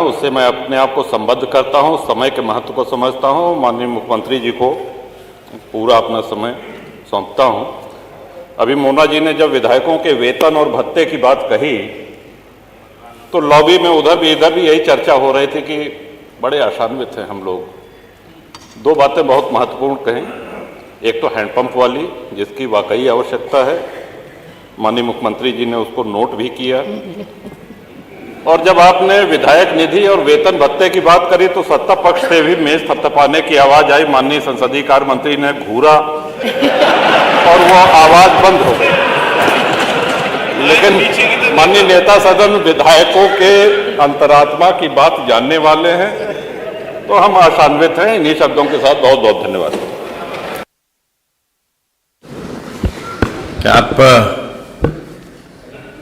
उससे मैं अपने आप को संबद्ध करता हूं, समय के महत्व को समझता हूं, माननीय मुख्यमंत्री जी को पूरा अपना समय सौंपता हूं। अभी मोना जी ने जब विधायकों के वेतन और भत्ते की बात कही तो लॉबी में उधर भी यही चर्चा हो रही थी कि बड़े आशान्वित हैं हम लोग। दो बातें बहुत महत्वपूर्ण कहीं, एक तो हैंडपंप वाली जिसकी वाकई आवश्यकता है, माननीय मुख्यमंत्री जी ने उसको नोट भी किया, और जब आपने विधायक निधि और वेतन भत्ते की बात करी तो सत्ता पक्ष से भी मेज थपथपाने की आवाज आई। माननीय संसदीय कार्य मंत्री ने घूरा और वो आवाज बंद हो गई। लेकिन माननीय नेता सदन विधायकों के अंतरात्मा की बात जानने वाले हैं, तो हम आशान्वित हैं। इन्हीं शब्दों के साथ बहुत बहुत धन्यवाद। क्या आप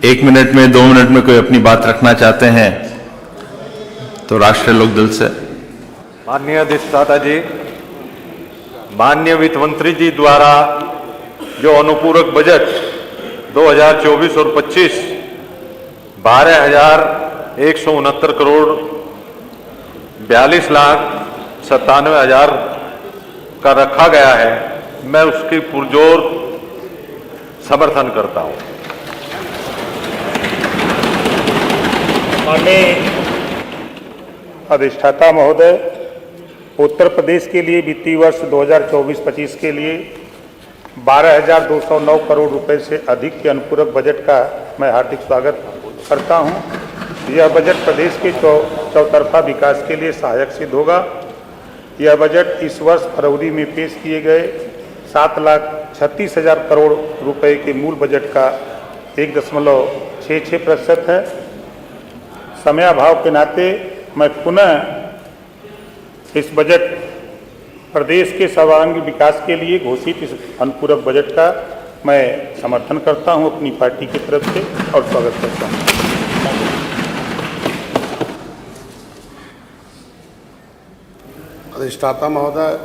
1 मिनट में 2 मिनट में कोई अपनी बात रखना चाहते हैं तो राष्ट्रीय लोकदल से। माननीय अधिष्ठाता जी, माननीय वित्त मंत्री जी द्वारा जो अनुपूरक बजट 2024 और 25 12,169 करोड़ 42,97,000 का रखा गया है, मैं उसकी पुरजोर समर्थन करता हूं। माननीय अधिष्ठाता महोदय, उत्तर प्रदेश के लिए वित्तीय वर्ष 2024-25 के लिए 12,209 करोड़ रुपए से अधिक के अनुपूरक बजट का मैं हार्दिक स्वागत करता हूं। यह बजट प्रदेश के चौतरफा विकास के लिए सहायक सिद्ध होगा। यह बजट इस वर्ष फरवरी में पेश किए गए 7,36,000 करोड़ रुपए के मूल बजट का 1.66% है। समयाभाव के नाते मैं पुनः इस बजट प्रदेश के सर्वांगीण विकास के लिए घोषित इस अनुपूरक बजट का मैं समर्थन करता हूं अपनी पार्टी की तरफ से और स्वागत करता हूं। अधिष्ठाता महोदय,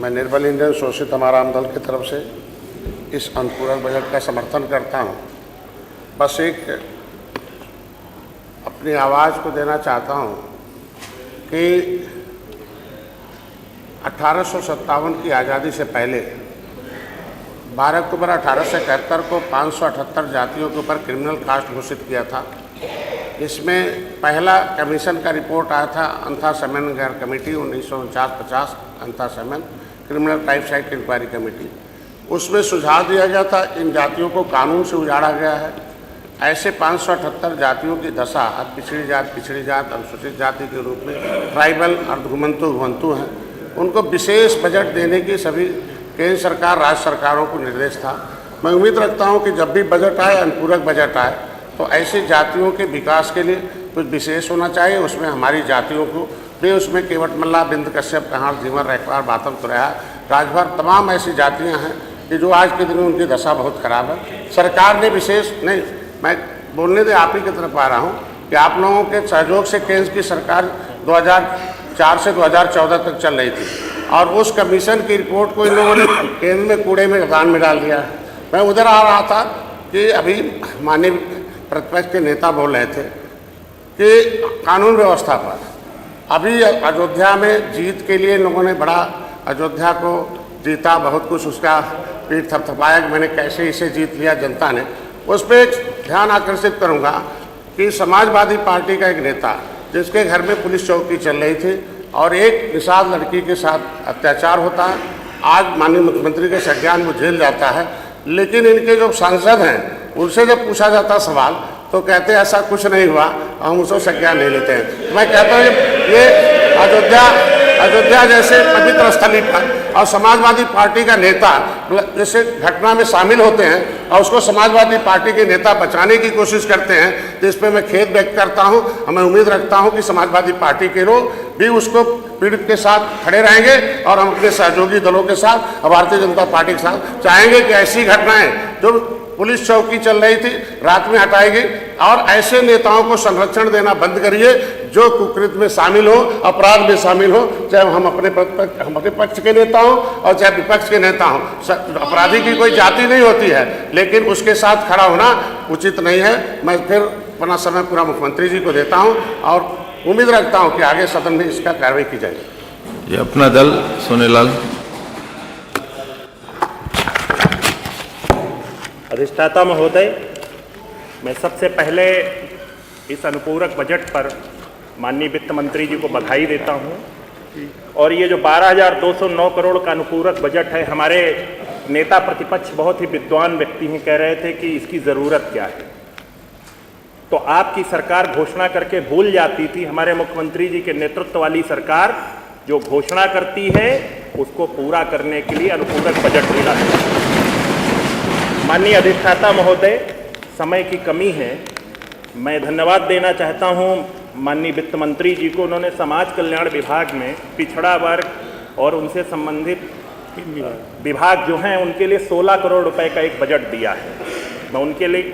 मैं निर्बल इंडियन शोषित हमारा दल की तरफ से इस अनुपूरक बजट का समर्थन करता हूं। बस एक अपनी आवाज़ को देना चाहता हूं कि 1857 की आज़ादी से पहले 12 अक्टूबर 1871 को 578 जातियों के ऊपर क्रिमिनल कास्ट घोषित किया था। इसमें पहला कमीशन का रिपोर्ट आया था, अंथा सेमन गैर committee 1949-50 Ananthasayanam criminal tribes act inquiry committee. उसमें सुझाव दिया गया था इन जातियों को कानून से उजाड़ा गया है। ऐसे 578 जातियों की दशा पिछड़ी जात, अनुसूचित जाति के रूप में ट्राइबल और घुमंतु हैं। उनको विशेष बजट देने की सभी केंद्र सरकार, राज्य सरकारों को निर्देश था। मैं उम्मीद रखता हूं कि जब भी बजट आए, अनुपूरक बजट आए, तो ऐसी जातियों के विकास के लिए कुछ विशेष होना चाहिए। उसमें हमारी जातियों को भी, उसमें केवट मल्ला, बिंद कश्यप, कहार, धीवर, रैकवार, बातम, तुरैया, राजभर, तमाम ऐसी जातियाँ हैं कि जो आज के दिन में उनकी दशा बहुत खराब है। सरकार ने विशेष नहीं, मैं बोलने दे आप ही की तरफ आ रहा हूँ कि आप लोगों के सहयोग से केंद्र की सरकार 2004 से 2014 तक चल रही थी और उस कमीशन की रिपोर्ट को इन लोगों ने केंद्र में कूड़े में दान में डाल दिया है। मैं उधर आ रहा था कि अभी माननीय प्रतिपक्ष के नेता बोल रहे थे कि कानून व्यवस्था पर अभी अयोध्या में जीत के लिए इन लोगों ने बड़ा अयोध्या को जीता, बहुत कुछ उसका पीठ थपथपाया कि मैंने कैसे इसे जीत लिया जनता ने। उस पर ध्यान आकर्षित करूंगा कि समाजवादी पार्टी का एक नेता जिसके घर में पुलिस चौकी चल रही थी और एक निषाद लड़की के साथ अत्याचार होता है, आज माननीय मुख्यमंत्री के संज्ञान में जेल जाता है। लेकिन इनके जो सांसद हैं उनसे जब पूछा जाता सवाल तो कहते हैं ऐसा कुछ नहीं हुआ, हम उसको संज्ञान नहीं लेते हैं। मैं कहता हूँ ये अयोध्या जैसे पवित्र स्थली पर और समाजवादी पार्टी का नेता जैसे घटना में शामिल होते हैं और उसको समाजवादी पार्टी के नेता बचाने की कोशिश करते हैं, तो इस पर मैं खेद व्यक्त करता हूं। मैं उम्मीद रखता हूं कि समाजवादी पार्टी के लोग भी उसको पीड़ित के साथ खड़े रहेंगे और हम अपने सहयोगी दलों के साथ और भारतीय जनता पार्टी के साथ चाहेंगे कि ऐसी घटनाएं जो पुलिस चौकी चल रही थी रात में हटाई गई और ऐसे नेताओं को संरक्षण देना बंद करिए जो कुकृत्य में शामिल हो, अपराध में शामिल हो, चाहे हम अपने पक्ष के नेता हों और चाहे विपक्ष के नेता हों। अपराधी की कोई जाति नहीं होती है, लेकिन उसके साथ खड़ा होना उचित नहीं है। मैं फिर अपना समय पूरा मुख्यमंत्री जी को देता हूं और उम्मीद रखता हूं कि आगे सदन में इसका कार्रवाई की जाएगी। ये अपना दल सोनेलाल। अधिष्ठाता महोदय, मैं सबसे पहले इस अनुपूरक बजट पर माननीय वित्त मंत्री जी को बधाई देता हूं। और ये जो 12,209 करोड़ का अनुपूरक बजट है, हमारे नेता प्रतिपक्ष बहुत ही विद्वान व्यक्ति हैं, कह रहे थे कि इसकी ज़रूरत क्या है। तो आपकी सरकार घोषणा करके भूल जाती थी। हमारे मुख्यमंत्री जी के नेतृत्व वाली सरकार जो घोषणा करती है उसको पूरा करने के लिए अनुपूरक बजट मिला है। माननीय अधिष्ठाता महोदय, समय की कमी है, मैं धन्यवाद देना चाहता हूं माननीय वित्त मंत्री जी को। उन्होंने समाज कल्याण विभाग में पिछड़ा वर्ग और उनसे संबंधित विभाग जो हैं उनके लिए 16 करोड़ रुपए का एक बजट दिया है। मैं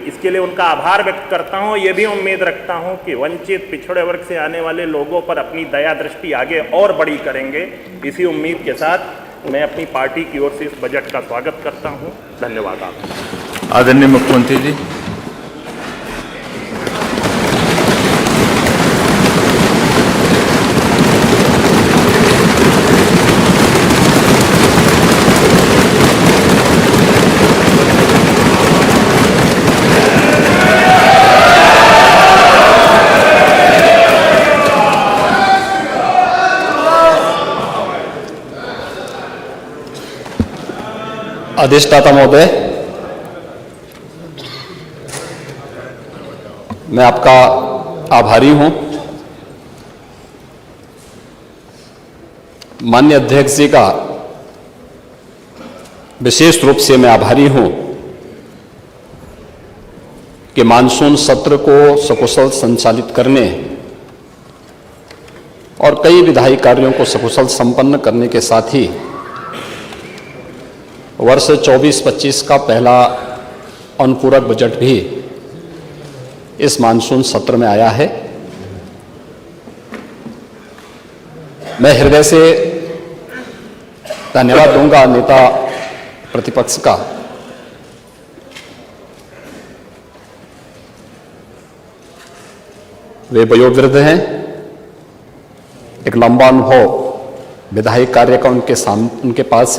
इसके लिए उनका आभार व्यक्त करता हूं। ये भी उम्मीद रखता हूं कि वंचित पिछड़े वर्ग से आने वाले लोगों पर अपनी दया दृष्टि आगे और बड़ी करेंगे। इसी उम्मीद के साथ मैं अपनी पार्टी की ओर से इस बजट का स्वागत करता हूं। धन्यवाद आपका। आदरणीय मुख्यमंत्री जी। अधिष्ठाता महोदय, मैं आपका आभारी हूं। माननीय अध्यक्ष जी का विशेष रूप से मैं आभारी हूं कि मानसून सत्र को सकुशल संचालित करने और कई विधायी कार्यों को सकुशल संपन्न करने के साथ ही वर्ष 24-25 का पहला अनुपूरक बजट भी इस मानसून सत्र में आया है। मैं हृदय से धन्यवाद दूंगा नेता प्रतिपक्ष का। वे वयोवृद्ध हैं, एक लंबा अनुभव विधायी कार्य का उनके पास